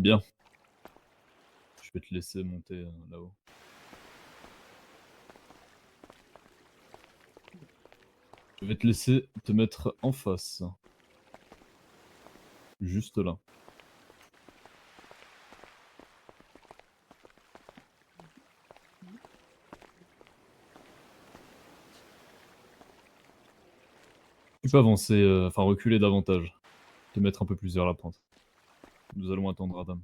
Bien. Je vais te laisser monter là-haut. Je vais te laisser te mettre en face. Juste là. Tu peux avancer, enfin reculer davantage. Te mettre un peu plus vers la pointe. Nous allons attendre Adam.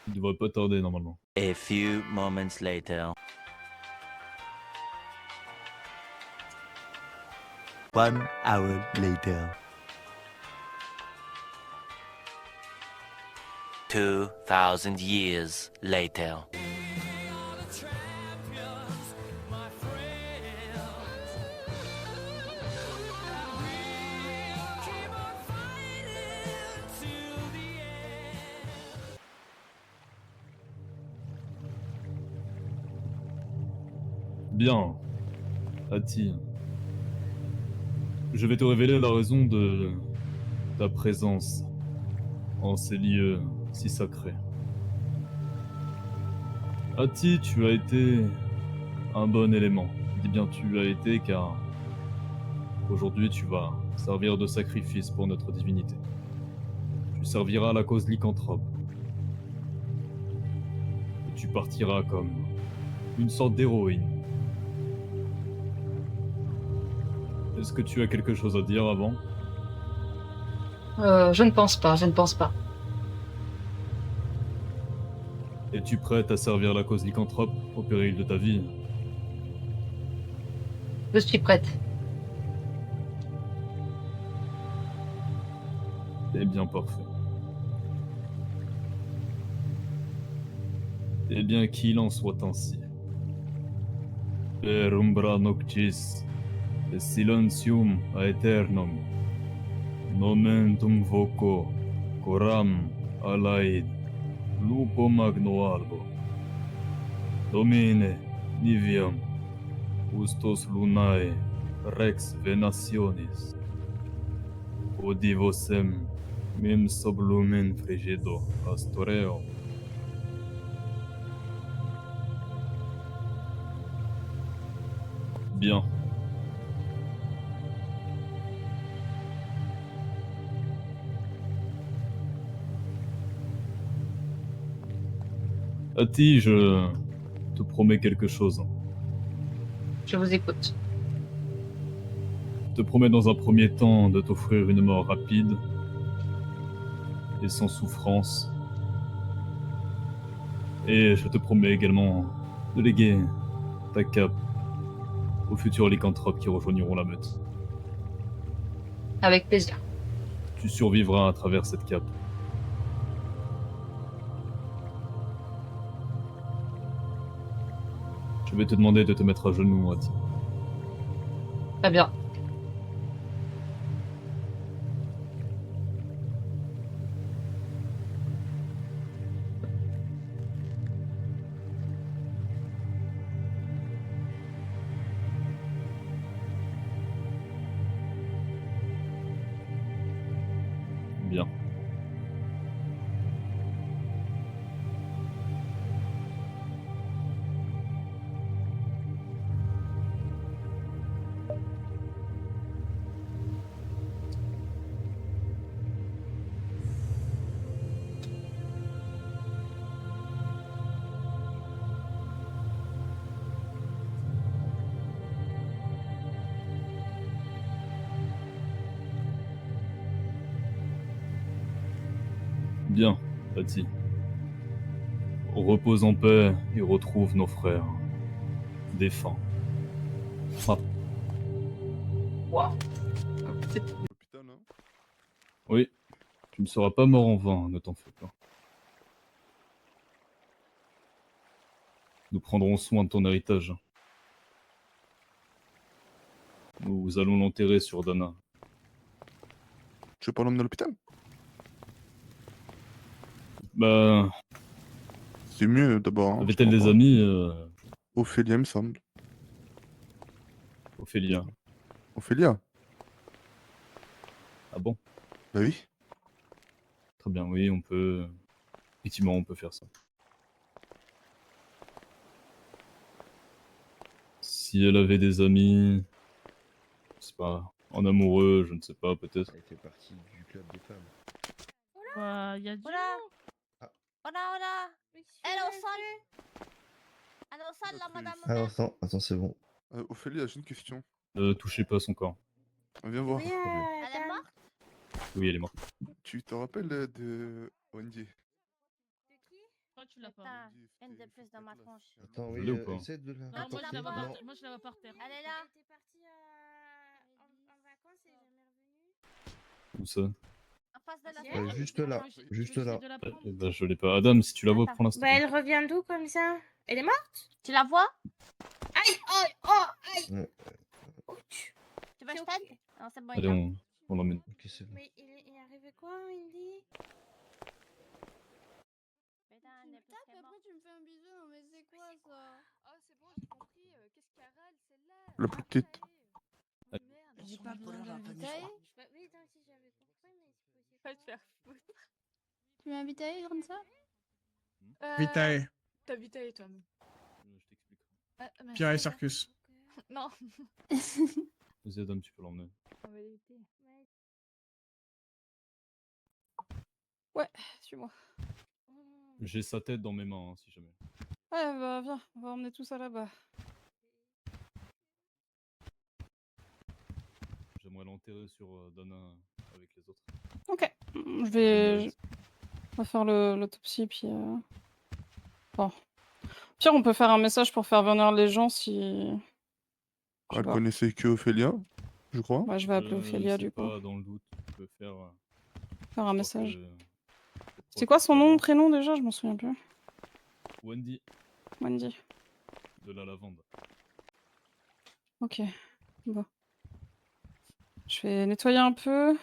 Il devrait pas tarder normalement. A few moments later. 1 hour later. 2000 years later. Bien. Ati. Je vais te révéler la raison de ta présence en ces lieux si sacrés. Ati, tu as été un bon élément. Je dis bien tu as été car aujourd'hui tu vas servir de sacrifice pour notre divinité. Tu serviras à la cause lycanthrope. Et tu partiras comme une sorte d'héroïne. Est-ce que tu as quelque chose à dire avant? Je ne pense pas, je ne pense pas. Es-tu prête à servir la cause lycanthrope au péril de ta vie? Je suis prête. Eh bien, parfait. Eh bien, qu'il en soit ainsi. Per umbra noctis, et silentium aeternum, nomentum voco, coram, alaid, lupo magno albo. Domine, niviam, ustos lunae, rex venationis. Odivosem, mem sub lumen frigido, astoreo. Bien. Ati, je te promets quelque chose. Je vous écoute. Je te promets dans un premier temps de t'offrir une mort rapide et sans souffrance. Et je te promets également de léguer ta cape aux futurs lycanthropes qui rejoigneront la meute. Avec plaisir. Tu survivras à travers cette cape. Je vais te demander de te mettre à genoux, Ati. Très bien. Bien. Bien, Ati. Repose en paix et retrouve nos frères défunts. Wow. L'hôpital, hein. Oui, tu ne seras pas mort en vain, ne t'en fais pas. Nous prendrons soin de ton héritage. Nous allons l'enterrer sur Dana. Tu veux pas l'emmener à l'hôpital? Bah, C'est mieux d'abord. Hein, je avait-elle crois des pas. amis, Ophélia, me semble. Ophélia? Ophélia? Ah bon? Bah oui. Très bien, oui, on peut... Effectivement, on peut faire ça. Si elle avait des amis... Je sais pas, en amoureux, je ne sais pas, peut-être. Elle fait partie du club des femmes. Bah, y a du Hola. Ah. Hola, hola. Elle au sol. Elle au sol, la Patrice. madame. Alors attends, c'est bon. Ophélia, j'ai une question. Ne touchez pas son corps. Viens voir. Elle est morte. Oui, elle est morte. Tu te rappelles de Wendy? De qui? Pourquoi tu l'as pas? Putain, Wendy, une de c'était plus dans ma classe, tronche. il y a Attends, longtemps. Je oui, l'ai ou pas? essaie de la Non, tu l'as pas? non. moi je la vois par terre. Elle est là. Elle était partie en vacances et jamais revenue. Où ça? En face de la Juste là, juste là. De la Eh prendre. ben, je l'ai pas. Adam, si tu la vois, Attends. prends-la, s'il te Bah, plaît. elle revient d'où comme ça? Elle est morte? Tu la vois? Aïe, aïe, oh, aïe. Ouais. Ouch. Tu veux que je C'est t'aide? ok. Non, c'est bon, Allez, il est là. on l'emmène. Ok, c'est bon. Mais il est arrivé quoi, Wendy? Putain, elle est plus Tape, qu'elle est après morte. tu me fais un bisou, non mais c'est quoi ça? Oh, c'est bon, j'ai compris. Qu'est-ce qu'elle râle, celle-là? La plus petite. Oh, merde. J'ai pas besoin d'inviter. Oui, toi aussi j'avais compris, mais c'est Va te possible. faire foutre. Tu m'as invité comme ça? Vitae, T'as Vitae, toi-même. Je t'explique. Merci. Pierre et Circus. Non. Vas-y, Adam, tu peux l'emmener. On va l'éviter. Ouais, suis-moi. J'ai sa tête dans mes mains, hein, si jamais. Ouais, bah viens, on va emmener tout ça là-bas. J'aimerais l'enterrer sur Dana avec les autres. Ok, je Bonne vais... mérite. On va faire l'autopsie, puis... Bon. Pire, on peut faire un message pour faire venir les gens si... Je sais Elle pas. connaissait que Ophélia, je crois. Ouais, je vais appeler Ophélia, sais du coup. pas, dans le doute, tu peux faire... Faire un histoire message. que- C'est quoi son nom, savoir. prénom, déjà? Je m'en souviens plus. Wendy, Wendy. de la lavande. Ok. Bon. Je vais nettoyer un peu.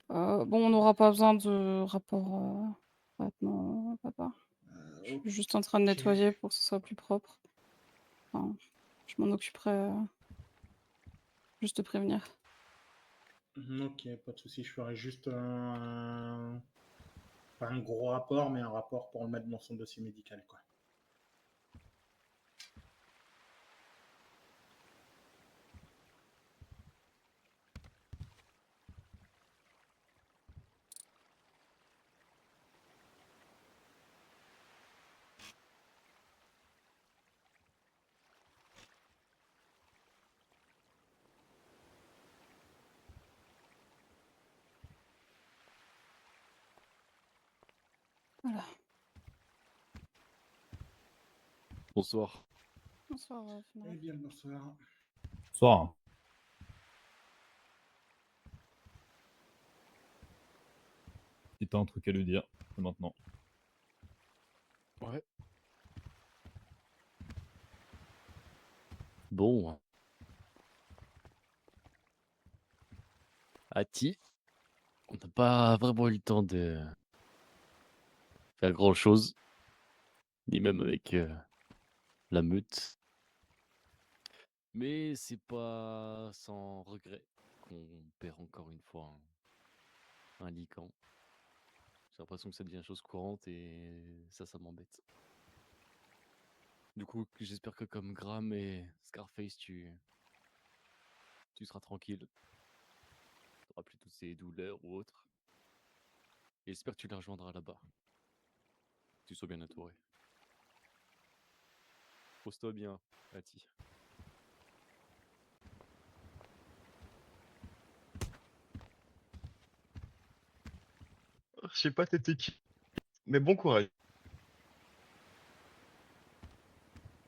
Bon, on n'aura pas besoin de rapport maintenant, papa. Je suis juste en train de nettoyer pour que ce soit plus propre. Enfin, je m'en occuperai. Juste te prévenir. Ok, pas de souci. Je ferai juste pas un gros rapport, mais un rapport pour le mettre dans son dossier médical, quoi. Voilà. Bonsoir. Bonsoir, Fenrir. Eh bien, bonsoir. Bonsoir. Si t'as un truc à lui dire, c'est maintenant. Ouais. Bon. Ati, on n'a pas vraiment eu le temps de faire grand-chose, ni même avec la meute. Mais c'est pas sans regret qu'on perd encore une fois un lycan. J'ai l'impression que ça devient chose courante et ça m'embête. Du coup, j'espère que comme Graham et Scarface, tu seras tranquille. Tu n'auras plus toutes ces douleurs ou autres. Et j'espère que tu les rejoindras là-bas. Que tu sois bien entouré. Pose-toi bien, Ati. je sais pas t'étais qui. Mais bon courage.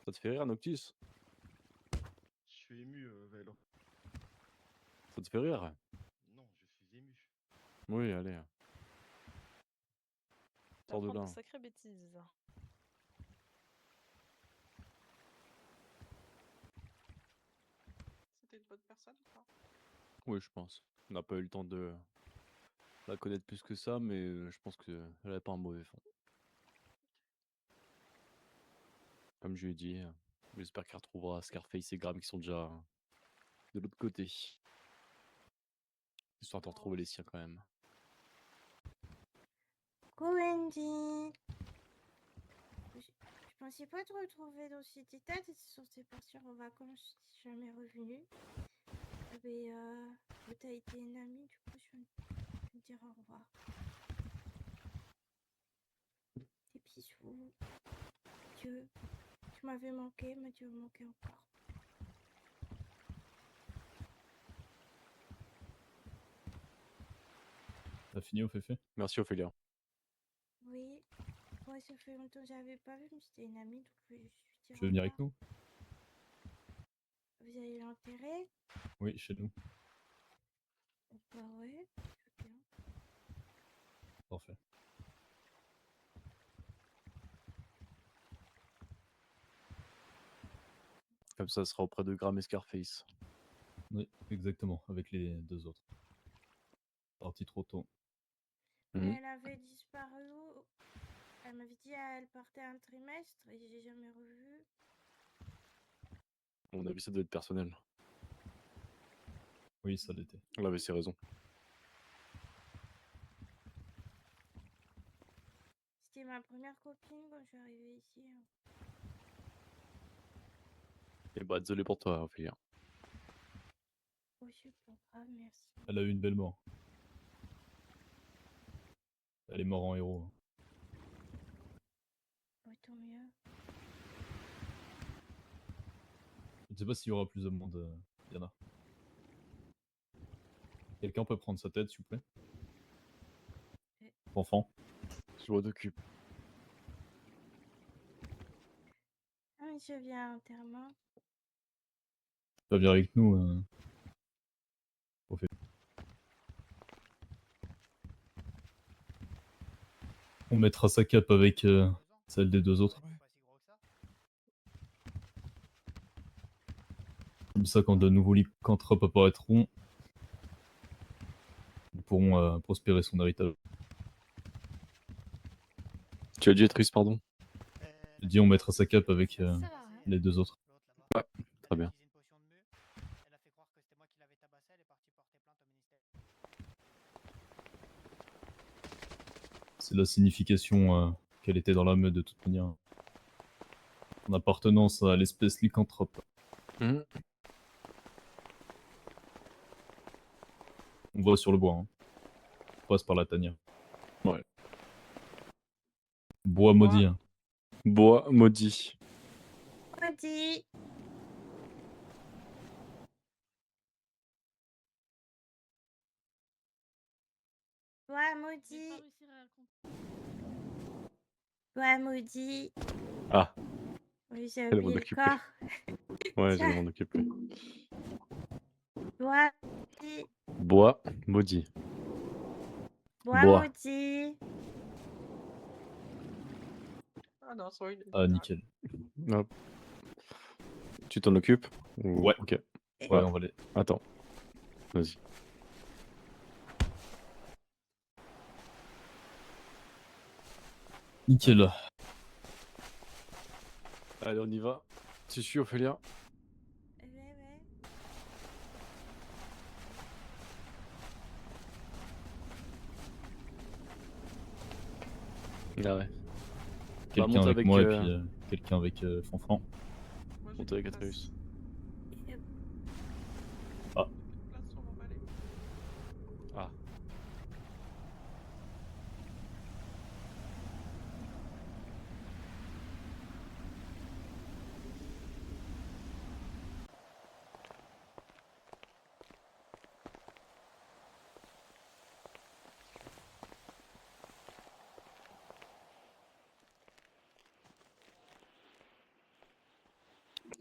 Ça te fait rire, Noctis? Je suis ému, Vélo. Ça te fait rire? Non, je suis ému. Oui, allez. Sors de là. Sacrée bêtise. C'était une bonne personne ou pas? Oui, je pense. On n'a pas eu le temps de la connaître plus que ça, mais je pense qu'elle a pas un mauvais fond. Comme je lui ai dit, j'espère qu'elle retrouvera Scarface et Graham qui sont déjà de l'autre côté. Histoire de retrouver les siens quand même. Coucou Wendy. Je pensais pas te retrouver dans cet état, t'étais censé partir en vacances, t'es jamais revenu. Mais t'as été une amie, du coup je vais te dire au revoir. Des bisous. Dieu, tu m'avais manqué, mais tu me manquais encore. T'as fini au féfé? Merci Ophélia. Oui, ouais, ça fait longtemps que j'avais pas vu, mais c'était une amie, donc je vais dire Tu veux venir avec nous? Vous allez l'enterrer? Oui, chez nous. Bah ouais, c'est bien. Parfait. Comme ça sera auprès de Graham et Scarface. Oui, exactement, avec les deux autres. Parti trop tôt. Mais elle avait disparu où? Elle m'avait dit elle partait un trimestre et j'ai jamais revu. À mon avis, ça doit être personnel. Oui, ça l'était. Elle avait ses raisons. C'était ma première copine quand je suis arrivée ici. Et bah, désolé pour toi, Ophélia. Oh, c'est pas grave, merci. Elle a eu une belle mort. Elle est morte en héros. Oh, tant mieux. Je ne sais pas s'il y aura plus de monde, Yana. Quelqu'un peut prendre sa tête, s'il vous plaît? Enfant. Je m'en occupe. Ah, mais je viens à l'enterrement. Tu vas venir avec nous au fait. On mettra sa cape avec celle des deux autres. Comme ça, quand de nouveaux lycanthropes apparaîtront, ils pourront prospérer son héritage. Tu as dit triste, pardon? Je dis on mettra sa cape avec les deux autres. Ouais, très bien. C'est la signification qu'elle était dans la meute de toute manière. En appartenance à l'espèce lycanthrope. On voit sur le bois. Hein. On passe par la tanière. Ouais. Bois maudit. Hein. Bois maudit. Maudit. Bois maudit. Bois maudit. Ah. Oui, j'ai Elle m'en oublié le occuper. corps. Ouais, je vais m'en occuper. Bois maudit. Bois maudit. Bois Bois. maudit. Ah non, c'est vrai. Ah, nickel. Hop. Tu t'en occupes? Ou... Ouais. Ok. Ouais, on va aller. Attends. Vas-y. Nickel. Allez, on y va. Tu suis, Ophélia? Ouais. Ah ouais. Quelqu'un monte avec avec, moi et puis quelqu'un avec Fanfan. Monte avec Atreus. Ah. Ah.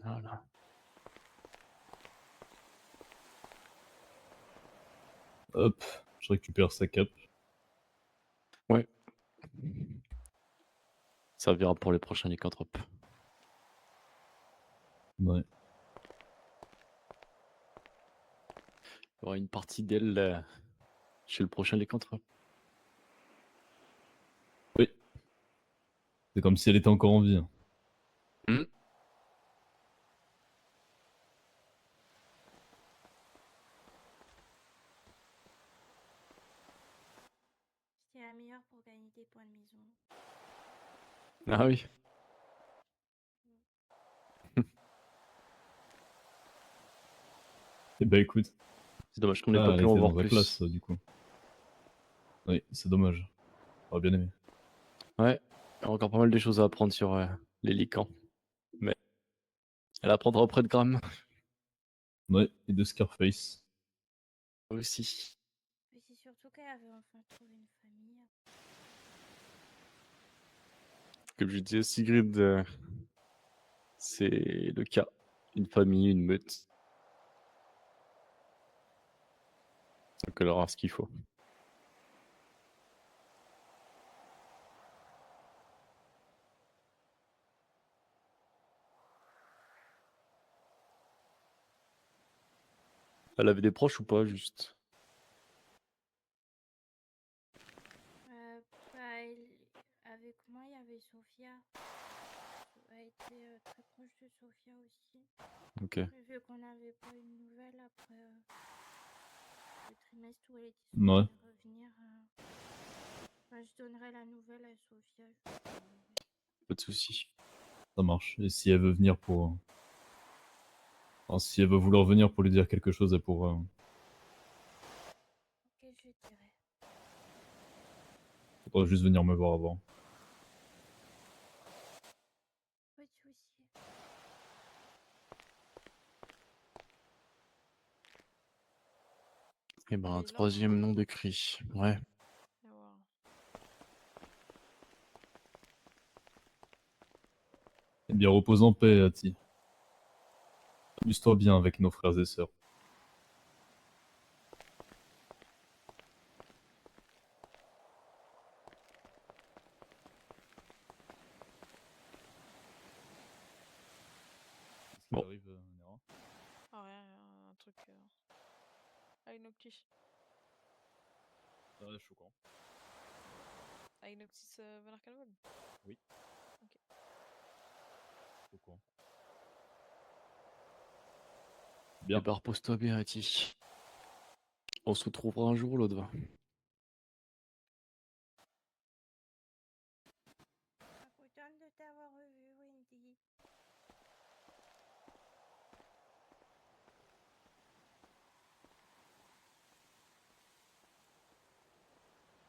Voilà. Hop, je récupère sa cape. Ouais. Ça servira pour les prochains lycanthropes. Ouais. Il y aura une partie d'elle chez le prochain lycanthrope. Oui. C'est comme si elle était encore en vie. Hmm. C'était la meilleure pour gagner des points de maison. Ah oui. Eh bah écoute. C'est dommage qu'on n'ait Ah, pas elle pu en était voir dans ta plus. classe, du coup. Oui, c'est dommage. J'aurais bien aimé. Ouais, il y a encore pas mal de choses à apprendre sur les lycans. Mais elle apprendra auprès de Graham. Ouais, et de Scarface. Aussi. Mais c'est surtout qu'elle avait enfin trouvé une famille. Comme je disais, Sigrid, c'est le cas. Une famille, une meute. Donc elle aura ce qu'il faut. Elle avait des proches ou pas, juste? Avec moi, il y avait Sophia. Elle était très proche de Sophia aussi. Ok. Mais vu qu'on n'avait pas une nouvelle après le trimestre où elle était Ouais. censée revenir, enfin, je donnerai la nouvelle à Sophia. Pas de soucis. Ça marche. Et si elle veut venir pour... Enfin, si elle veut vouloir venir pour lui dire quelque chose, elle pourra... Ok, je dirai. Faudra juste venir me voir avant. Pas de soucis. Et ben, un troisième nom d'écrit. Ouais. Eh bien, repose en paix, Ati. Amuse-toi bien avec nos frères et sœurs. Bon. Arrive, Nera. Ah ouais, un truc avec nos petits. Ah, choquant. Avec nos petits Van Arkelwood. Oui. Ok. Choquant. Bien. Et bah, repose-toi bien, Ati. On se retrouvera un jour ou l'autre, va. Contente de t'avoir revu, Wendy.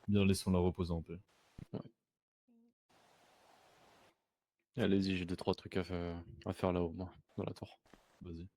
Bien, laissons-la reposer en paix. Ouais. Allez-y, j'ai 2-3 trucs à faire là-haut, moi, dans la tour. Vas-y.